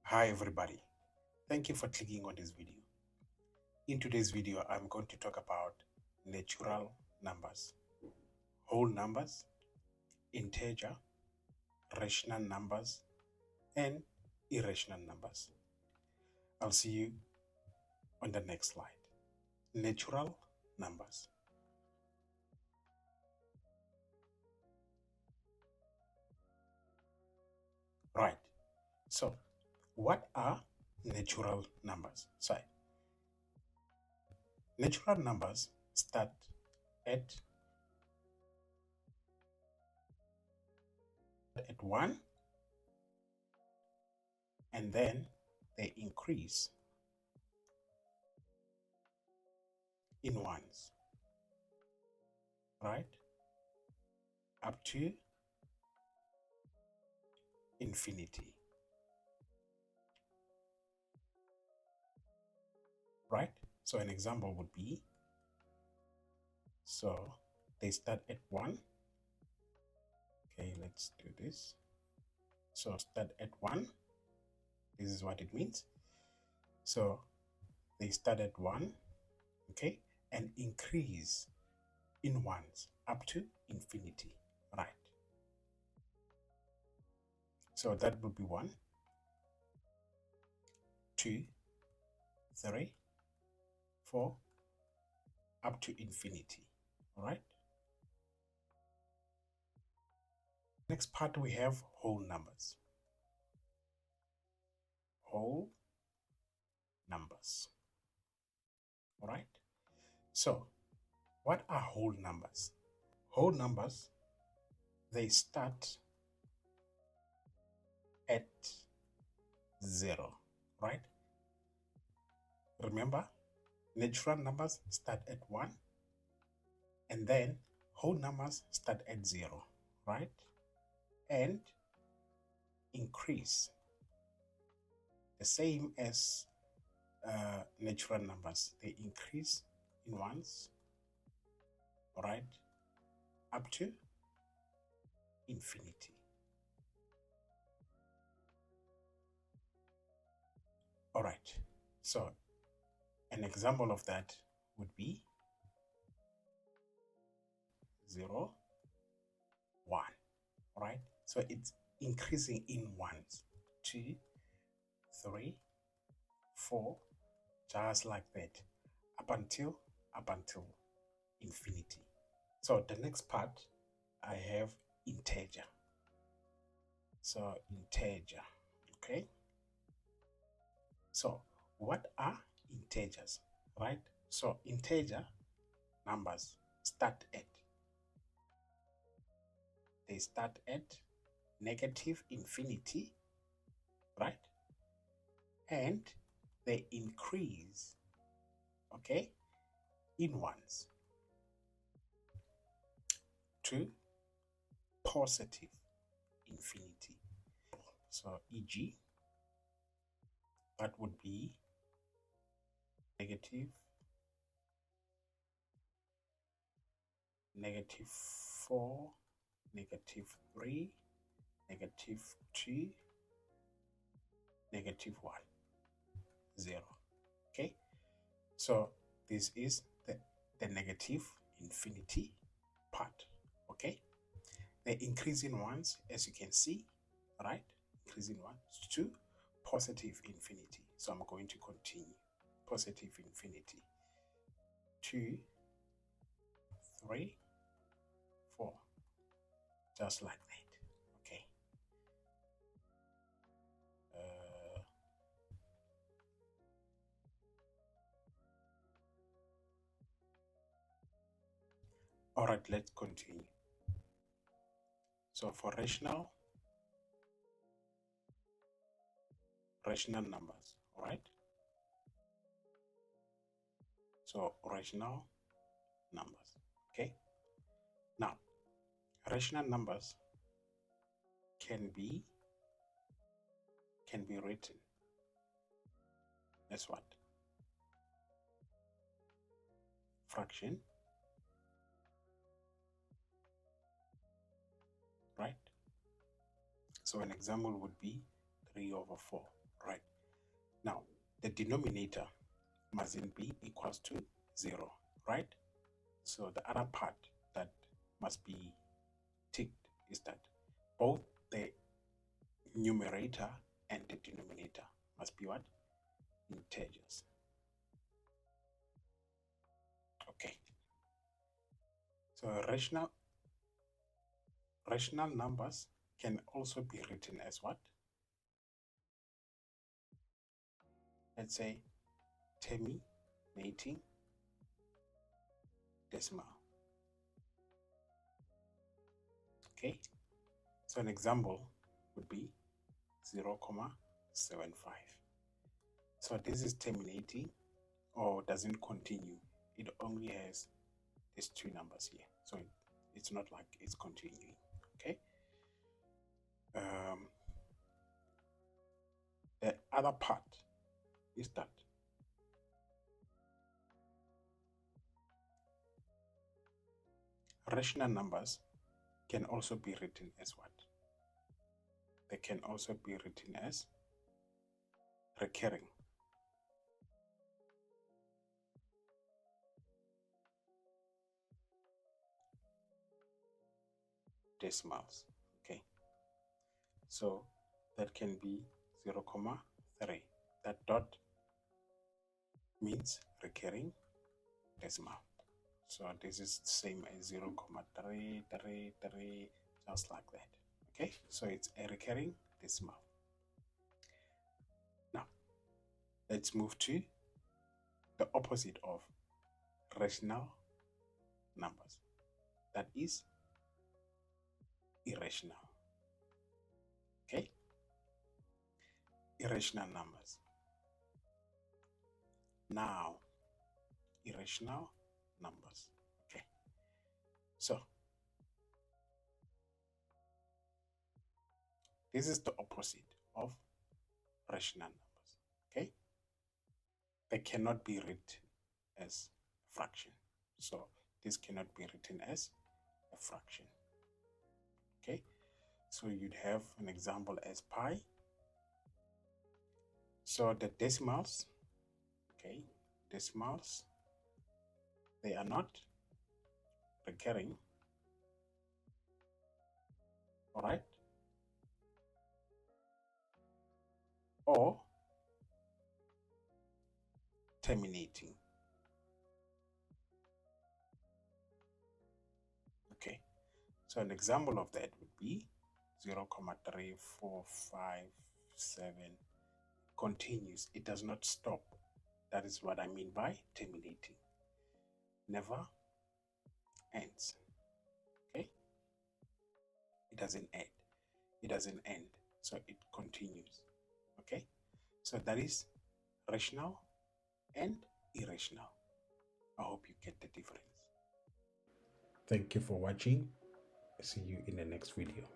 Hi everybody, thank you for clicking on this video. In today's video, I'm going to talk about natural numbers, whole numbers, integer, rational numbers, and irrational numbers. I'll see you on the next slide. Natural numbers. Right, so what are natural numbers? So, natural numbers start at 1 and then they increase in ones, right, up to infinity, right? So an example would be, so they start at 1. Okay, let's do this. So start at 1. This is what it means. So they start at 1, okay, and increase in ones up to infinity, right? So that would be 1, 2, 3, 4, up to infinity, all right? Next part, we have whole numbers. Whole numbers, all right? So what are whole numbers? Whole numbers, they start at 0, right? Remember, natural numbers start at 1 and then whole numbers start at 0, right? And increase the same as natural numbers. They increase in ones, right, up to infinity. All right, so an example of that would be 0, 1, right? So it's increasing in ones, 2, 3, 4, just like that, up until infinity. So the next part, I have integer. So integer, okay? So what are integers, right? So integer numbers they start at negative infinity, right? And they increase, okay, in ones to positive infinity. So e.g., that would be negative 4, negative 3, negative 2, negative 1, 0. Okay, so this is the negative infinity part. Okay, they increase in ones, as you can see, right? Increasing ones to positive infinity. So I'm going to continue. Positive infinity, 2, 3, 4, just like that. Okay. All right, let's continue. So for rational numbers, all right? So rational numbers, okay? Now, rational numbers can be written as what? Fraction, right? So an example would be 3/4, right? Now, the denominator mustn't be equals to 0, right? So the other part that must be ticked is that both the numerator and the denominator must be what? Integers. Okay. So rational numbers can also be written as what? Let's say terminating decimal. Okay. So an example would be 0.75. So this is terminating or doesn't continue. It only has these two numbers here. So it's not like it's continuing. Okay. The other part is that rational numbers can also be written as what? They can also be written as recurring. Decimals. Okay. So that can be 0.3. That dot means recurring decimal. So this is the same as 0.333, just like that. Okay, so it's a recurring decimal. Now, let's move to the opposite of rational numbers. That is irrational. Okay, irrational numbers. Now, irrational numbers. Okay, so this is the opposite of rational numbers. Okay, they cannot be written as a fraction. So this cannot be written as a fraction. Okay, so you'd have an example as pi. So the decimals, okay, decimals, they are not recurring, all right, or terminating. Okay, so an example of that would be 0.3457 continues. It does not stop. That is what I mean by terminating. Never ends. Okay, it doesn't end. It doesn't end. So it continues. Okay, so that is rational and irrational. I hope you get the difference. Thank you for watching. See you in the next video.